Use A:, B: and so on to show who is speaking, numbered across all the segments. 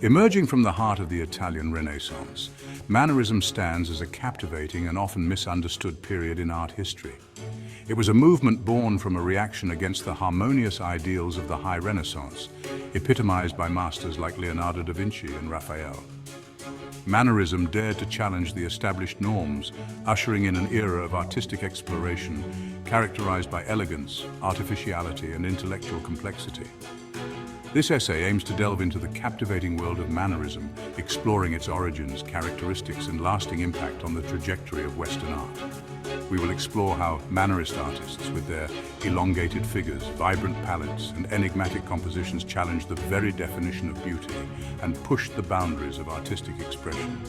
A: Emerging from the heart of the Italian Renaissance, Mannerism stands as a captivating and often misunderstood period in art history. It was a movement born from a reaction against the harmonious ideals of the High Renaissance, epitomized by masters like Leonardo da Vinci and Raphael. Mannerism dared to challenge the established norms, ushering in an era of artistic exploration characterized by elegance, artificiality, and intellectual complexity. This essay aims to delve into the captivating world of Mannerism, exploring its origins, characteristics, and lasting impact on the trajectory of Western art. We will explore how Mannerist artists, with their elongated figures, vibrant palettes, and enigmatic compositions, challenged the very definition of beauty and pushed the boundaries of artistic expression.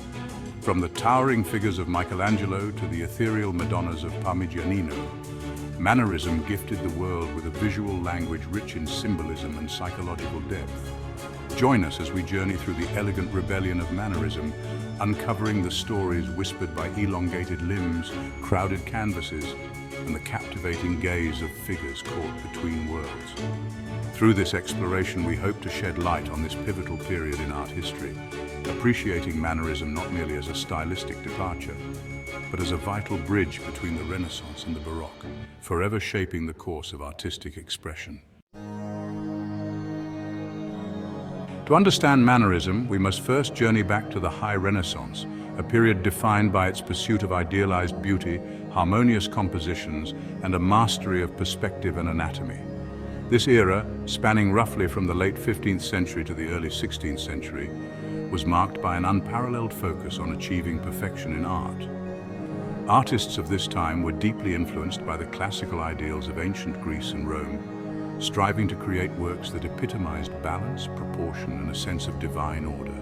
A: From the towering figures of Michelangelo to the ethereal Madonnas of Parmigianino, Mannerism gifted the world with a visual language rich in symbolism and psychological depth. Join us as we journey through the elegant rebellion of Mannerism, uncovering the stories whispered by elongated limbs, crowded canvases, and the captivating gaze of figures caught between worlds. Through this exploration, we hope to shed light on this pivotal period in art history, appreciating Mannerism not merely as a stylistic departure, but as a vital bridge between the Renaissance and the Baroque, forever shaping the course of artistic expression. To understand Mannerism, we must first journey back to the High Renaissance, a period defined by its pursuit of idealized beauty, harmonious compositions, and a mastery of perspective and anatomy. This era, spanning roughly from the late 15th century to the early 16th century, was marked by an unparalleled focus on achieving perfection in art. Artists of this time were deeply influenced by the classical ideals of ancient Greece and Rome, striving to create works that epitomized balance, proportion, and a sense of divine order.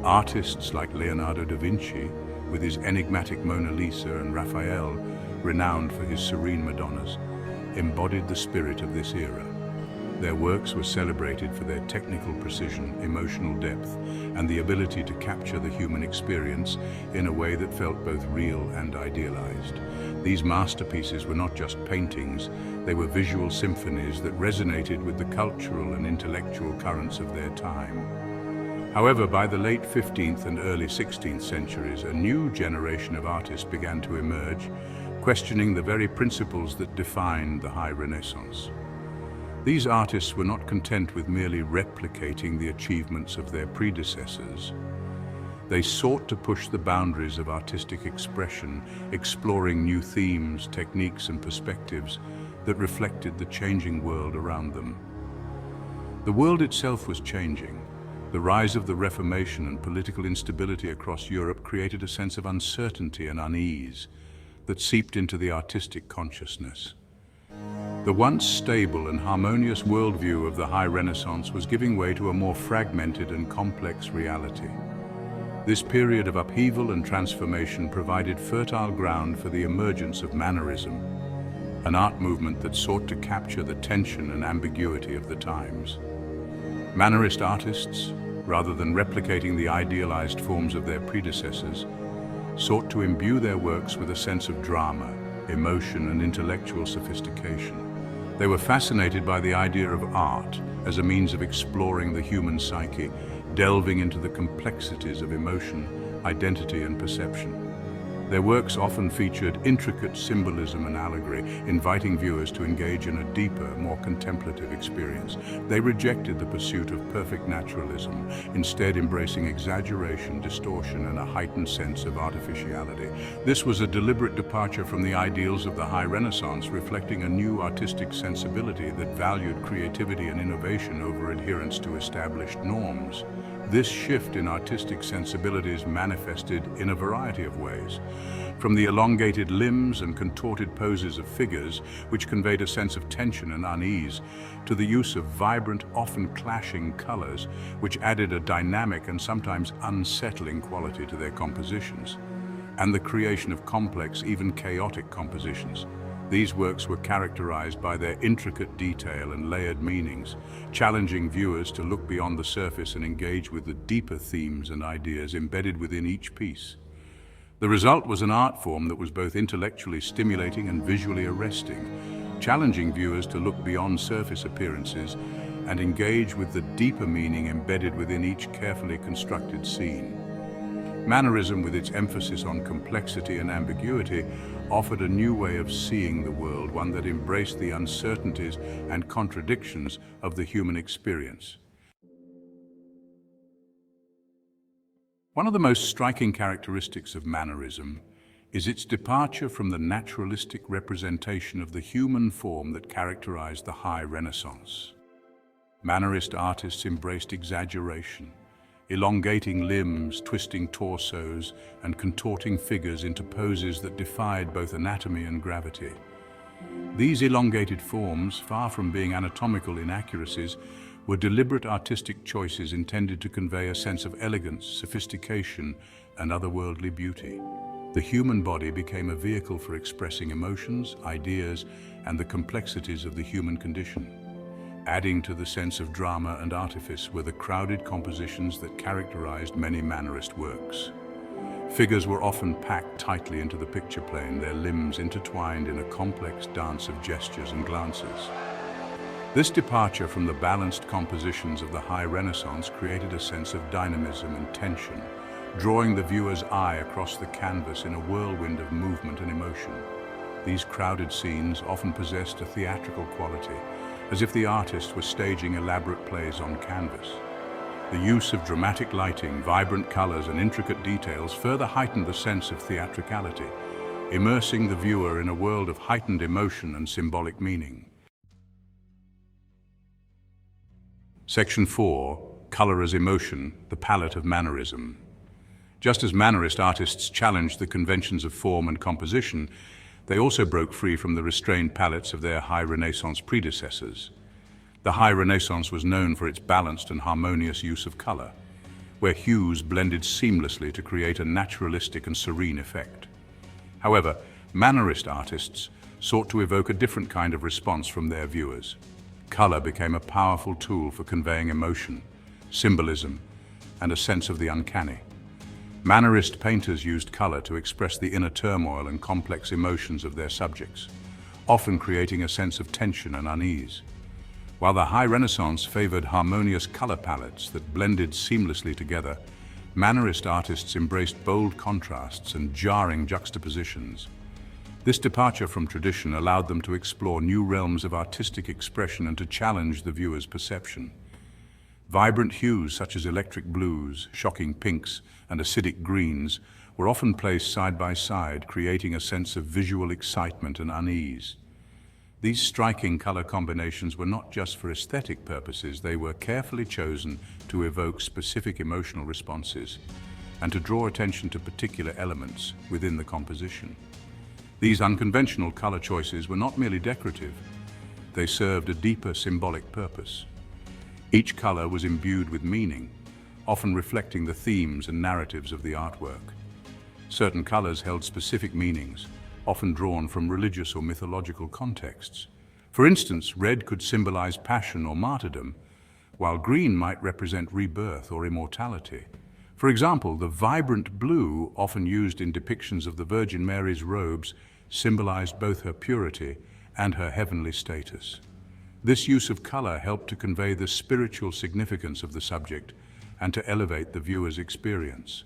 A: Artists like Leonardo da Vinci, with his enigmatic Mona Lisa, and Raphael, renowned for his serene Madonnas, embodied the spirit of this era. Their works were celebrated for their technical precision, emotional depth, and the ability to capture the human experience in a way that felt both real and idealized. These masterpieces were not just paintings, they were visual symphonies that resonated with the cultural and intellectual currents of their time. However, by the late 15th and early 16th centuries, a new generation of artists began to emerge, questioning the very principles that defined the High Renaissance. These artists were not content with merely replicating the achievements of their predecessors. They sought to push the boundaries of artistic expression, exploring new themes, techniques, and perspectives that reflected the changing world around them. The world itself was changing. The rise of the Reformation and political instability across Europe created a sense of uncertainty and unease that seeped into the artistic consciousness. The once stable and harmonious worldview of the High Renaissance was giving way to a more fragmented and complex reality. This period of upheaval and transformation provided fertile ground for the emergence of Mannerism, an art movement that sought to capture the tension and ambiguity of the times. Mannerist artists, rather than replicating the idealized forms of their predecessors, sought to imbue their works with a sense of drama, emotion, and intellectual sophistication. They were fascinated by the idea of art as a means of exploring the human psyche, delving into the complexities of emotion, identity, and perception. Their works often featured intricate symbolism and allegory, inviting viewers to engage in a deeper, more contemplative experience. They rejected the pursuit of perfect naturalism, instead embracing exaggeration, distortion, and a heightened sense of artificiality. This was a deliberate departure from the ideals of the High Renaissance, reflecting a new artistic sensibility that valued creativity and innovation over adherence to established norms. This shift in artistic sensibilities manifested in a variety of ways, from the elongated limbs and contorted poses of figures, which conveyed a sense of tension and unease, to the use of vibrant, often clashing colors, which added a dynamic and sometimes unsettling quality to their compositions, and the creation of complex, even chaotic compositions. These works were characterized by their intricate detail and layered meanings, challenging viewers to look beyond the surface and engage with the deeper themes and ideas embedded within each piece. The result was an art form that was both intellectually stimulating and visually arresting, challenging viewers to look beyond surface appearances and engage with the deeper meaning embedded within each carefully constructed scene. Mannerism, with its emphasis on complexity and ambiguity, offered a new way of seeing the world, one that embraced the uncertainties and contradictions of the human experience. One of the most striking characteristics of Mannerism is its departure from the naturalistic representation of the human form that characterized the High Renaissance. Mannerist artists embraced exaggeration, elongating limbs, twisting torsos, and contorting figures into poses that defied both anatomy and gravity. These elongated forms, far from being anatomical inaccuracies, were deliberate artistic choices intended to convey a sense of elegance, sophistication, and otherworldly beauty. The human body became a vehicle for expressing emotions, ideas, and the complexities of the human condition. Adding to the sense of drama and artifice were the crowded compositions that characterized many Mannerist works. Figures were often packed tightly into the picture plane, their limbs intertwined in a complex dance of gestures and glances. This departure from the balanced compositions of the High Renaissance created a sense of dynamism and tension, drawing the viewer's eye across the canvas in a whirlwind of movement and emotion. These crowded scenes often possessed a theatrical quality, as if the artists were staging elaborate plays on canvas. The use of dramatic lighting, vibrant colors, and intricate details further heightened the sense of theatricality, immersing the viewer in a world of heightened emotion and symbolic meaning. Section 4. Color as Emotion, the Palette of Mannerism. Just as Mannerist artists challenged the conventions of form and composition, they also broke free from the restrained palettes of their High Renaissance predecessors. The High Renaissance was known for its balanced and harmonious use of color, where hues blended seamlessly to create a naturalistic and serene effect. However, Mannerist artists sought to evoke a different kind of response from their viewers. Color became a powerful tool for conveying emotion, symbolism, and a sense of the uncanny. Mannerist painters used color to express the inner turmoil and complex emotions of their subjects, often creating a sense of tension and unease. While the High Renaissance favored harmonious color palettes that blended seamlessly together, Mannerist artists embraced bold contrasts and jarring juxtapositions. This departure from tradition allowed them to explore new realms of artistic expression and to challenge the viewer's perception. Vibrant hues such as electric blues, shocking pinks, and acidic greens were often placed side by side, creating a sense of visual excitement and unease. These striking color combinations were not just for aesthetic purposes, they were carefully chosen to evoke specific emotional responses and to draw attention to particular elements within the composition. These unconventional color choices were not merely decorative, they served a deeper symbolic purpose. Each color was imbued with meaning, often reflecting the themes and narratives of the artwork. Certain colors held specific meanings, often drawn from religious or mythological contexts. For instance, red could symbolize passion or martyrdom, while green might represent rebirth or immortality. For example, the vibrant blue, often used in depictions of the Virgin Mary's robes, symbolized both her purity and her heavenly status. This use of color helped to convey the spiritual significance of the subject and to elevate the viewer's experience.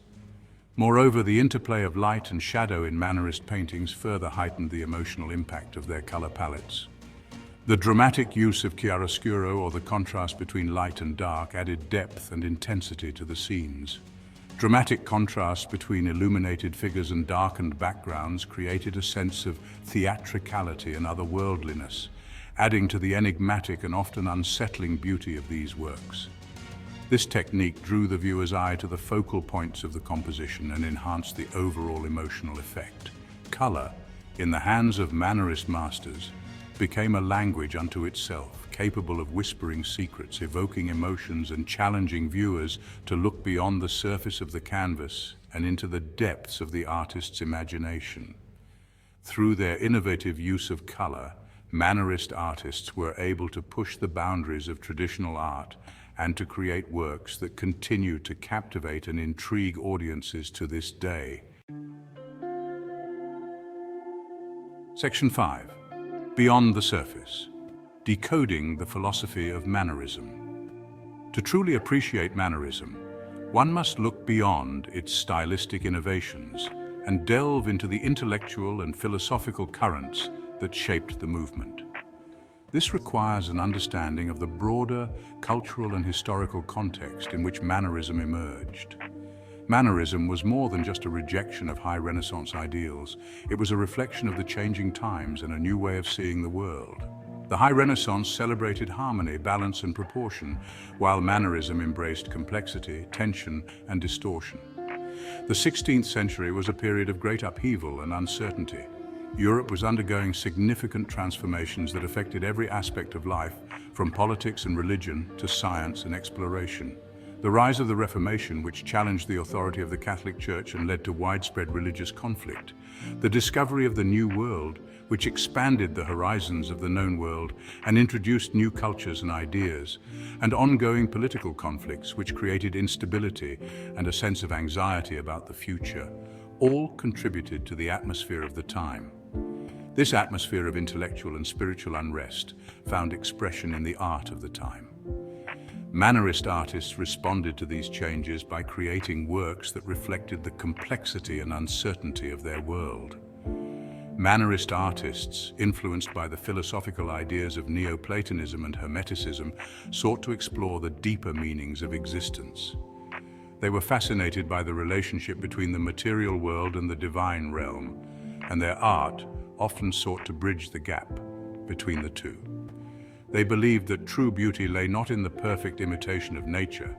A: Moreover, the interplay of light and shadow in Mannerist paintings further heightened the emotional impact of their color palettes. The dramatic use of chiaroscuro, or the contrast between light and dark, added depth and intensity to the scenes. Dramatic contrasts between illuminated figures and darkened backgrounds created a sense of theatricality and otherworldliness, adding to the enigmatic and often unsettling beauty of these works. This technique drew the viewer's eye to the focal points of the composition and enhanced the overall emotional effect. Color, in the hands of Mannerist masters, became a language unto itself, capable of whispering secrets, evoking emotions, and challenging viewers to look beyond the surface of the canvas and into the depths of the artist's imagination. Through their innovative use of color, Mannerist artists were able to push the boundaries of traditional art and to create works that continue to captivate and intrigue audiences to this day. Section 5. Beyond the Surface. Decoding the Philosophy of Mannerism. To truly appreciate Mannerism, one must look beyond its stylistic innovations and delve into the intellectual and philosophical currents that shaped the movement. This requires an understanding of the broader cultural and historical context in which Mannerism emerged. Mannerism was more than just a rejection of High Renaissance ideals. It was a reflection of the changing times and a new way of seeing the world. The High Renaissance celebrated harmony, balance, and proportion, while Mannerism embraced complexity, tension, and distortion. The 16th century was a period of great upheaval and uncertainty. Europe was undergoing significant transformations that affected every aspect of life, from politics and religion to science and exploration. The rise of the Reformation, which challenged the authority of the Catholic Church and led to widespread religious conflict. The discovery of the New World, which expanded the horizons of the known world and introduced new cultures and ideas, and ongoing political conflicts, which created instability and a sense of anxiety about the future, all contributed to the atmosphere of the time. This atmosphere of intellectual and spiritual unrest found expression in the art of the time. Mannerist artists responded to these changes by creating works that reflected the complexity and uncertainty of their world. Mannerist artists, influenced by the philosophical ideas of Neoplatonism and Hermeticism, sought to explore the deeper meanings of existence. They were fascinated by the relationship between the material world and the divine realm, and their art often sought to bridge the gap between the two. They believed that true beauty lay not in the perfect imitation of nature,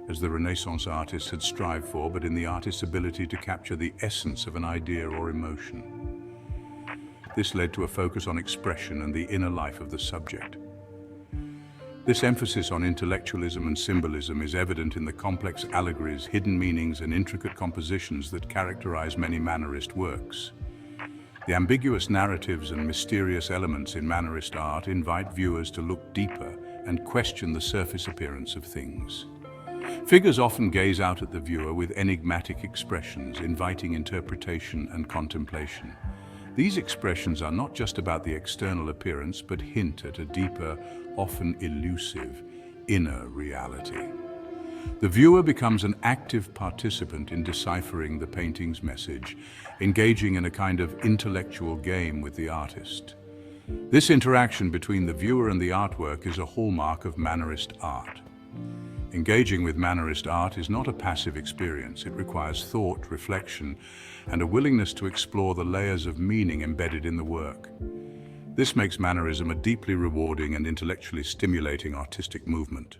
A: as the Renaissance artists had strived for, but in the artist's ability to capture the essence of an idea or emotion. This led to a focus on expression and the inner life of the subject. This emphasis on intellectualism and symbolism is evident in the complex allegories, hidden meanings, and intricate compositions that characterize many Mannerist works. The ambiguous narratives and mysterious elements in Mannerist art invite viewers to look deeper and question the surface appearance of things. Figures often gaze out at the viewer with enigmatic expressions, inviting interpretation and contemplation. These expressions are not just about the external appearance, but hint at a deeper, often elusive, inner reality. The viewer becomes an active participant in deciphering the painting's message, engaging in a kind of intellectual game with the artist. This interaction between the viewer and the artwork is a hallmark of Mannerist art. Engaging with Mannerist art is not a passive experience. It requires thought, reflection, and a willingness to explore the layers of meaning embedded in the work. This makes Mannerism a deeply rewarding and intellectually stimulating artistic movement.